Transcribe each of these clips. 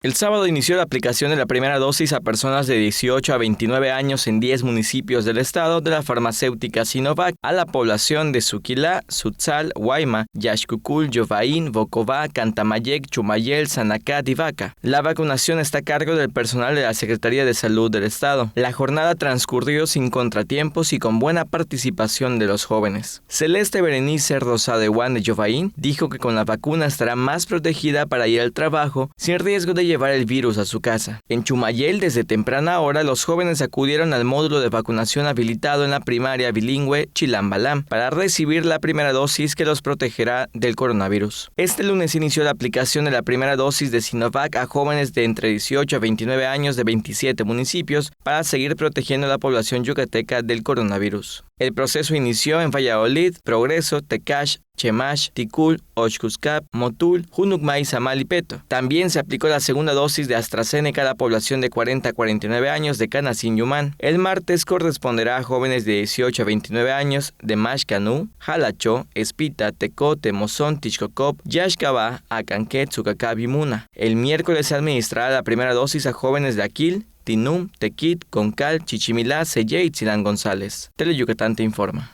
El sábado inició la aplicación de la primera dosis a personas de 18 a 29 años en 10 municipios del estado de la farmacéutica Sinovac a la población de Suquilá, Sutzal, Guayma, Yaxcucul, Yovaín, Bocová, Cantamayec, Chumayel, Sanacat y Vaca. La vacunación está a cargo del personal de la Secretaría de Salud del estado. La jornada transcurrió sin contratiempos y con buena participación de los jóvenes. Celeste Berenice Rosadeguán de Yovaín dijo que con la vacuna estará más protegida para ir al trabajo sin riesgo de llevar el virus a su casa. En Chumayel, desde temprana hora, los jóvenes acudieron al módulo de vacunación habilitado en la primaria bilingüe Chilambalam para recibir la primera dosis que los protegerá del coronavirus. Este lunes inició la aplicación de la primera dosis de Sinovac a jóvenes de entre 18 a 29 años de 27 municipios para seguir protegiendo a la población yucateca del coronavirus. El proceso inició en Valladolid, Progreso, Tecash, Chemash, Ticul, Oxcuscap, Motul, Junucmay, Samal y Peto. También se aplicó la segunda dosis de AstraZeneca a la población de 40 a 49 años de Canacín Yumán. El martes corresponderá a jóvenes de 18 a 29 años de Mashcanú, Jalachó, Espita, Tecote, Mozón, Tixcocop, Yaxcabá, Acanquet, Sucacab y Muna. El miércoles se administrará la primera dosis a jóvenes de Aquil, Tinum, Tequit, Concal, Chichimilá, Sellé y Tzilán González. Teleyucatán te informa.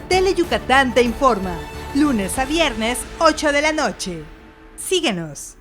Teleyucatán te informa. Lunes a viernes, 8 de la noche. Síguenos.